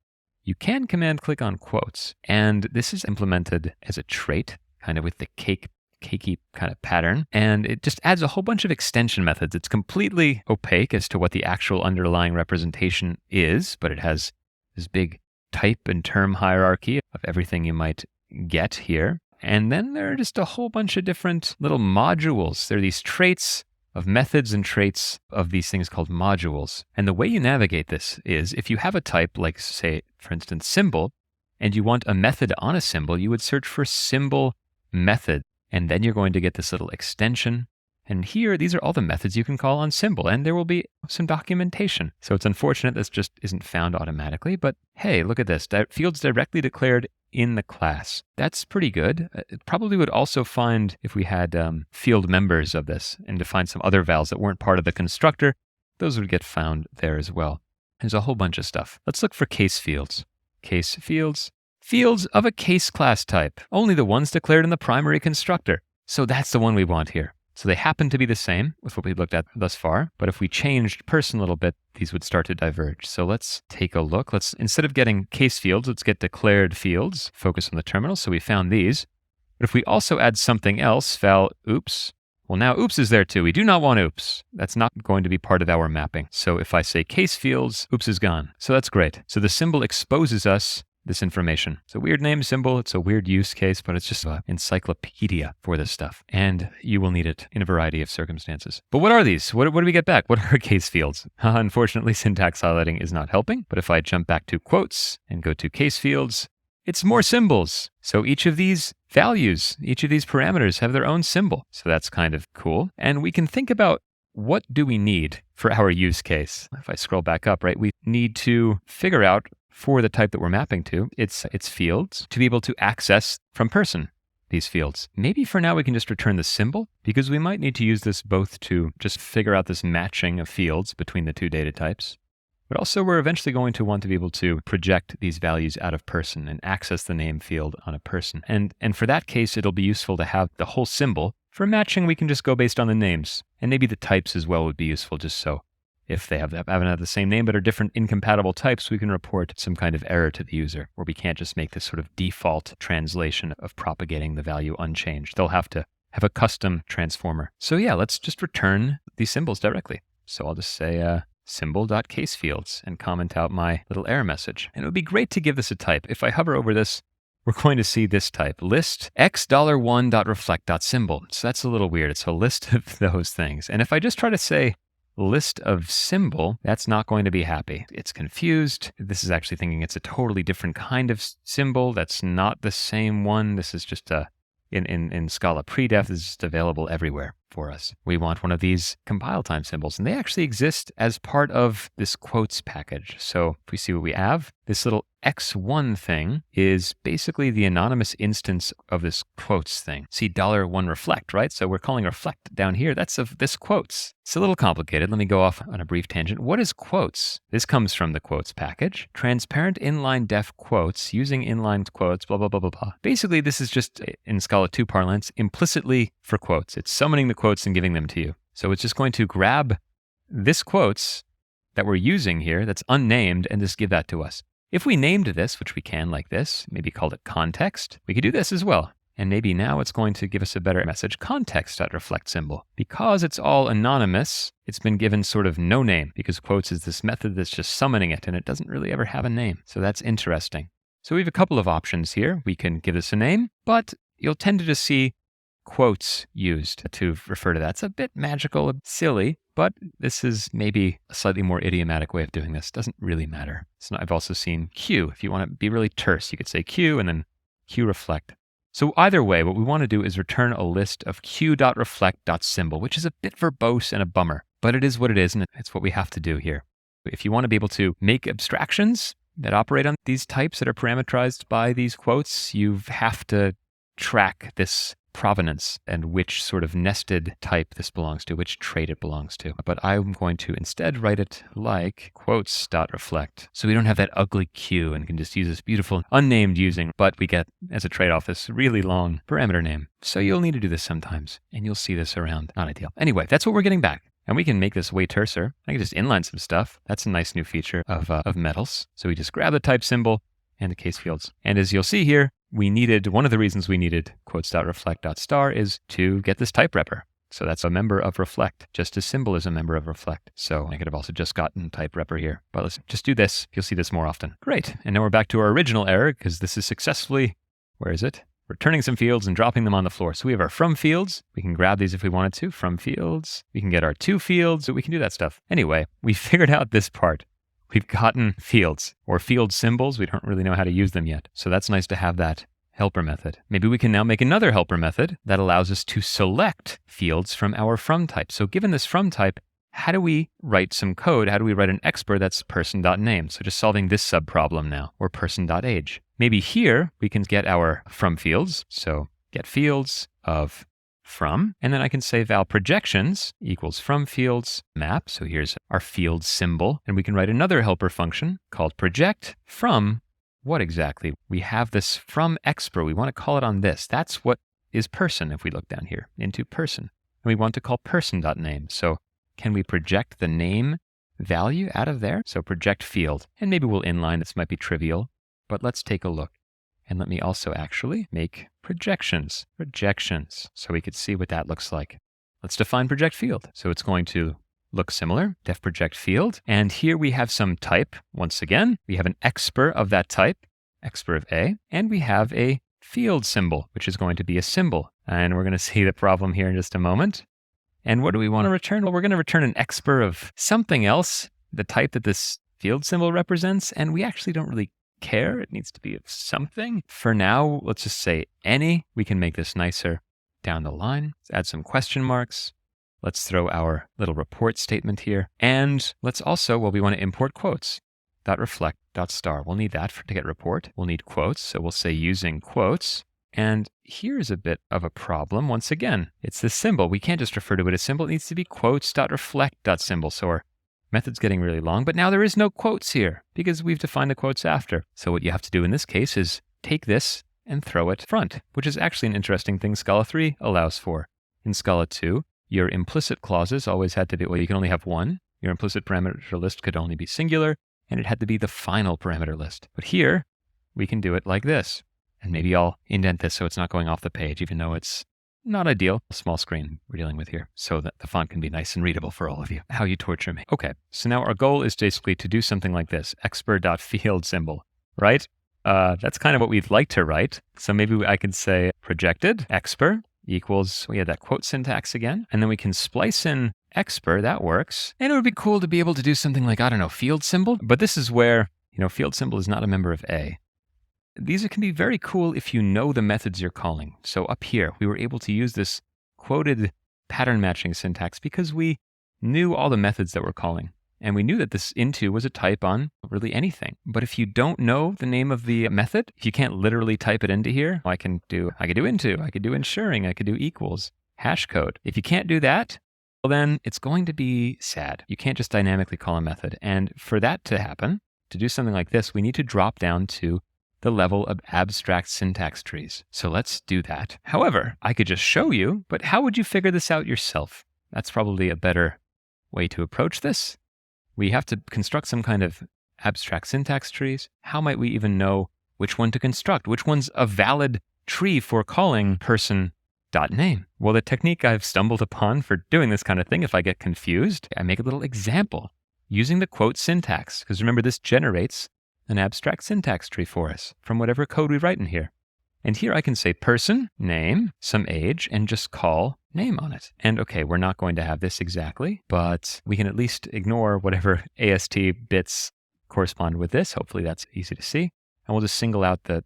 you can command click on quotes. And this is implemented as a trait, kind of with the cakey kind of pattern. And it just adds a whole bunch of extension methods. It's completely opaque as to what the actual underlying representation is, but it has this big type and term hierarchy of everything you might get here. And then there are just a whole bunch of different little modules. There are these traits of methods and traits of these things called modules. And the way you navigate this is if you have a type like, say, for instance, symbol, and you want a method on a symbol, you would search for symbol method. And then you're going to get this little extension. And here, these are all the methods you can call on symbol, and there will be some documentation. So it's unfortunate this just isn't found automatically, but hey, look at this. Fields directly declared in the class. That's pretty good. It probably would also find, if we had field members of this, and define some other vals that weren't part of the constructor, those would get found there as well. There's a whole bunch of stuff. Let's look for case fields. Case fields. Fields of a case class type. Only the ones declared in the primary constructor. So that's the one we want here. So they happen to be the same with what we've looked at thus far, but if we changed person a little bit, these would start to diverge. So let's take a look. Instead of getting case fields, let's get declared fields. Focus on the terminal. So we found these. But if we also add something else, val oops, well, now oops is there too. We do not want oops. That's not going to be part of our mapping. So if I say case fields, oops is gone. So that's great. So the symbol exposes us this information. It's a weird name symbol. It's a weird use case, but it's just an encyclopedia for this stuff. And you will need it in a variety of circumstances. But what are these? What do we get back? What are case fields? Unfortunately, syntax highlighting is not helping. But if I jump back to quotes and go to case fields, it's more symbols. So each of these values, each of these parameters have their own symbol. So that's kind of cool. And we can think about what do we need for our use case? If I scroll back up, right, we need to figure out for the type that we're mapping to, it's fields, to be able to access from person these fields. Maybe for now we can just return the symbol, because we might need to use this both to just figure out this matching of fields between the two data types, but also we're eventually going to want to be able to project these values out of person and access the name field on a person. And for that case, it'll be useful to have the whole symbol. For matching, we can just go based on the names, and maybe the types as well would be useful, just so if they haven't had the same name but are different incompatible types, we can report some kind of error to the user, where we can't just make this sort of default translation of propagating the value unchanged. They'll have to have a custom transformer. So yeah, let's just return these symbols directly. So I'll just say symbol.casefields and comment out my little error message. And it would be great to give this a type. If I hover over this, we're going to see this type, list x$1.reflect.symbol. So that's a little weird. It's a list of those things. And if I just try to say list of symbol, that's not going to be happy. It's confused. This is actually thinking it's a totally different kind of symbol. That's not the same one. This is just in Scala predef, this is just available everywhere for us. We want one of these compile time symbols, and they actually exist as part of this quotes package. So if we see what we have, this little x1 thing is basically the anonymous instance of this quotes thing. See $1reflect, right? So we're calling reflect down here. That's of this quotes. It's a little complicated. Let me go off on a brief tangent. What is quotes? This comes from the quotes package. Transparent inline def quotes using inline quotes, blah, blah, blah, blah, blah. Basically, this is just, in Scala 2 parlance, implicitly for quotes. It's summoning the quotes and giving them to you. So it's just going to grab this quotes that we're using here that's unnamed and just give that to us. If we named this, which we can like this, maybe called it context, we could do this as well. And maybe now it's going to give us a better message, context.reflect symbol. Because it's all anonymous, it's been given sort of no name, because quotes is this method that's just summoning it, and it doesn't really ever have a name. So that's interesting. So we have a couple of options here. We can give this a name, but you'll tend to just see quotes used to refer to that. It's a bit magical, silly, but this is maybe a slightly more idiomatic way of doing this. Doesn't really matter. I've also seen Q. If you want to be really terse, you could say Q and then Q reflect. So either way, what we want to do is return a list of q.reflect.symbol, which is a bit verbose and a bummer, but it is what it is, and it's what we have to do here. If you want to be able to make abstractions that operate on these types that are parameterized by these quotes, you have to track this provenance and which sort of nested type this belongs to, which trait it belongs to. But I'm going to instead write it like quotes.reflect. So we don't have that ugly Q and can just use this beautiful unnamed using, but we get as a trade-off this really long parameter name. So you'll need to do this sometimes, and you'll see this around. Not ideal. Anyway, that's what we're getting back. And we can make this way terser. I can just inline some stuff. That's a nice new feature of metals. So we just grab the type symbol and the case fields. And as you'll see here, one of the reasons we needed quotes.reflect.star is to get this type repr. So that's a member of reflect, just as symbol is a member of reflect. So I could have also just gotten type repr here. But let's just do this. You'll see this more often. Great. And now we're back to our original error, because this is successfully, where is it? Returning some fields and dropping them on the floor. So we have our from fields. We can grab these if we wanted to. From fields. We can get our to fields. So we can do that stuff. Anyway, we figured out this part. We've gotten fields or field symbols. We don't really know how to use them yet. So that's nice to have that helper method. Maybe we can now make another helper method that allows us to select fields from our from type. So given this from type, how do we write some code? How do we write an expr that's person.name? So just solving this subproblem now, or person.age. Maybe here we can get our from fields. So get fields of from, and then I can say val projections equals from fields map. So here's our field symbol, and we can write another helper function called project from what exactly? We have this from expr. We want to call it on this. That's what is person if we look down here into person. And we want to call person.name. So can we project the name value out of there? So project field, and maybe we'll inline. This might be trivial, but let's take a look. And let me also actually make projections, so we could see what that looks like. Let's define project field. So it's going to look similar, def project field. And here we have some type. Once again, we have an expr of that type, expr of A, and we have a field symbol, which is going to be a symbol. And we're going to see the problem here in just a moment. And what do we want to return? Well, we're going to return an expr of something else, the type that this field symbol represents, and we actually don't really care. It needs to be of something. For now, let's just say any. We can make this nicer down the line. Let's add some question marks. Let's throw our little report statement here. And let's also, well, we want to import quotes. .reflect, .star. We'll need that to get report. We'll need quotes, so we'll say using quotes. And here's a bit of a problem. Once again, it's this symbol. We can't just refer to it as symbol. It needs to be quotes.reflect.symbol. So our method's getting really long, but now there is no quotes here because we've defined the quotes after. So what you have to do in this case is take this and throw it front, which is actually an interesting thing Scala 3 allows for. In Scala 2, your implicit clauses always had to be, well, you can only have one. Your implicit parameter list could only be singular, and it had to be the final parameter list. But here, we can do it like this. And maybe I'll indent this so it's not going off the page, even though it's not ideal. A small screen we're dealing with here, so that the font can be nice and readable for all of you. How you torture me. Okay, so now our goal is basically to do something like this, expr.field symbol, right? That's kind of what we'd like to write. So maybe I could say projected expr equals, we had that quote syntax again, and then we can splice in expr, that works. And it would be cool to be able to do something like, I don't know, field symbol, but this is where, field symbol is not a member of A. These can be very cool if you know the methods you're calling. So up here, we were able to use this quoted pattern matching syntax because we knew all the methods that we're calling. And we knew that this into was a type on really anything. But if you don't know the name of the method, if you can't literally type it into here, I could do into, I could do ensuring, I could do equals, hash code. If you can't do that, well then it's going to be sad. You can't just dynamically call a method. And for that to happen, to do something like this, we need to drop down to the level of abstract syntax trees. So let's do that. However, I could just show you, but how would you figure this out yourself? That's probably a better way to approach this. We have to construct some kind of abstract syntax trees. How might we even know which one to construct? Which one's a valid tree for calling person.name? Well, the technique I've stumbled upon for doing this kind of thing, if I get confused, I make a little example using the quote syntax. Because remember, this generates an abstract syntax tree for us from whatever code we write in here. And here I can say person, name, some age, and just call name on it. And okay, we're not going to have this exactly, but we can at least ignore whatever AST bits correspond with this. Hopefully that's easy to see. And we'll just single out the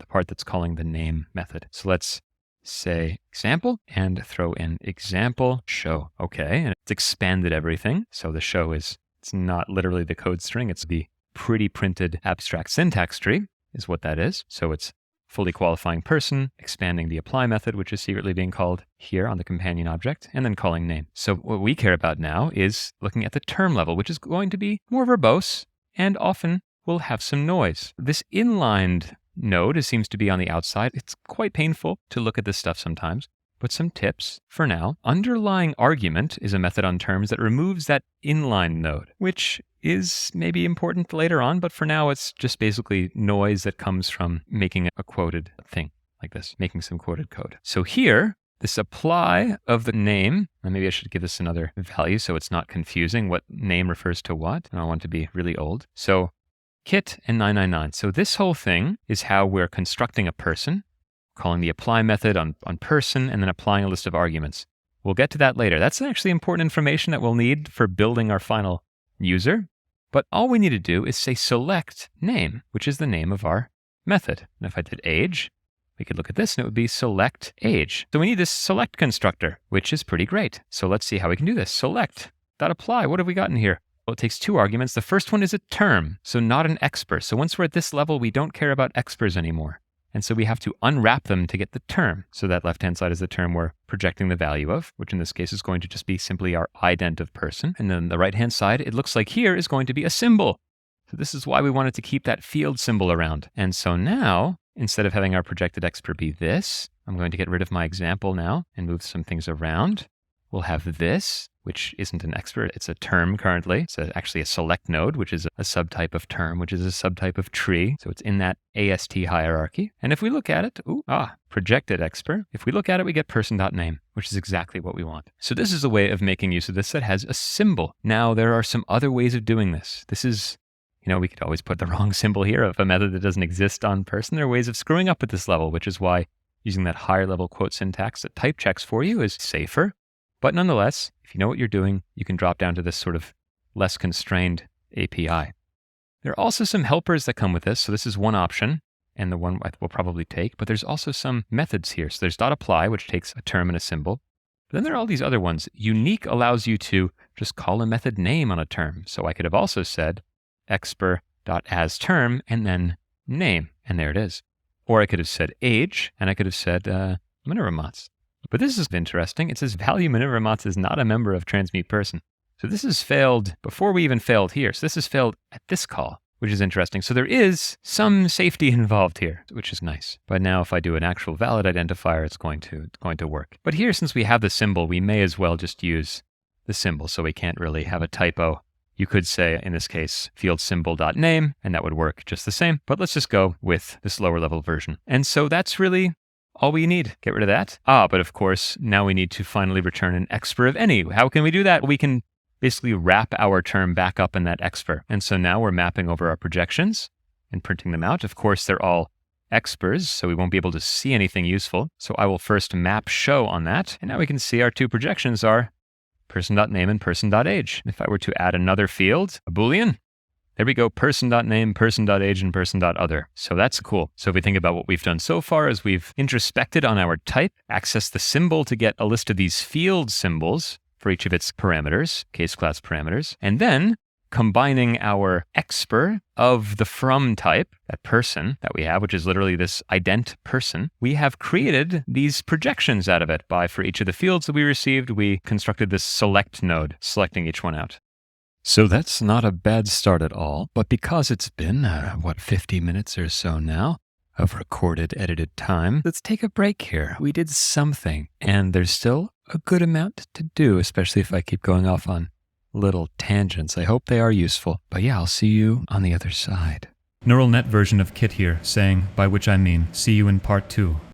part that's calling the name method. So let's say example and throw in example show. Okay, and it's expanded everything. So the show it's not literally the code string, it's the pretty printed abstract syntax tree is what that is. So it's fully qualifying person, expanding the apply method, which is secretly being called here on the companion object, and then calling name. So what we care about now is looking at the term level, which is going to be more verbose and often will have some noise. This inlined node seems to be on the outside. It's quite painful to look at this stuff sometimes. But some tips for now. Underlying argument is a method on terms that removes that inline node, which is maybe important later on, but for now it's just basically noise that comes from making a quoted thing like this, making some quoted code. So here, this apply of the name, and maybe I should give this another value so it's not confusing what name refers to what. I don't want it to be really old. So kit and 999. So this whole thing is how we're constructing a person, calling the apply method on person, and then applying a list of arguments. We'll get to that later. That's actually important information that we'll need for building our final user. But all we need to do is say select name, which is the name of our method. And if I did age, we could look at this and it would be select age. So we need this select constructor, which is pretty great. So let's see how we can do this. Select.apply. What have we got in here? Well, it takes 2 arguments. The first one is a term, so not an expr. So once we're at this level, we don't care about exprs anymore. And so we have to unwrap them to get the term. So that left-hand side is the term we're projecting the value of, which in this case is going to just be simply our ident of person. And then the right-hand side, it looks like here is going to be a symbol. So this is why we wanted to keep that field symbol around. And so now, instead of having our projected expr be this, I'm going to get rid of my example now and move some things around. We'll have this, which isn't an expr, it's a term currently. It's actually a select node, which is a subtype of term, which is a subtype of tree. So it's in that AST hierarchy. And if we look at it, projected expr. If we look at it, we get person.name, which is exactly what we want. So this is a way of making use of this that has a symbol. Now, there are some other ways of doing this. This is, we could always put the wrong symbol here of a method that doesn't exist on person. There are ways of screwing up at this level, which is why using that higher level quote syntax that type checks for you is safer. But nonetheless, if you know what you're doing, you can drop down to this sort of less constrained API. There are also some helpers that come with this. So this is one option, and the one we'll probably take. But there's also some methods here. So there's .apply, which takes a term and a symbol. But then there are all these other ones. Unique allows you to just call a method name on a term. So I could have also said expr.asTerm and then name, and there it is. Or I could have said age, and I could have said Minervamots. But this is interesting. It says value Minervamots is not a member of transmute person. So this has failed before we even failed here. So this has failed at this call, which is interesting. So there is some safety involved here, which is nice. But now if I do an actual valid identifier, it's going to work. But here, since we have the symbol, we may as well just use the symbol so we can't really have a typo. You could say, in this case, field symbol.name, and that would work just the same. But let's just go with this lower level version. And so that's really all we need. Get rid of that. But of course, now we need to finally return an expr of any. How can we do that? We can basically wrap our term back up in that expr. And so now we're mapping over our projections and printing them out. Of course, they're all exprs, so we won't be able to see anything useful. So I will first map show on that. And now we can see our 2 projections are person.name and person.age. If I were to add another field, a Boolean, there we go, person.name, person.age, and person.other. So that's cool. So if we think about what we've done so far is we've introspected on our type, accessed the symbol to get a list of these field symbols for each of its parameters, case class parameters, and then combining our expr of the from type, that person that we have, which is literally this ident person, we have created these projections out of it by, for each of the fields that we received, we constructed this select node, selecting each one out. So that's not a bad start at all, but because it's been, 50 minutes or so now of recorded, edited time, let's take a break here. We did something, and there's still a good amount to do, especially if I keep going off on little tangents. I hope they are useful. But yeah, I'll see you on the other side. Neural net version of Kit here, saying, by which I mean, see you in part 2.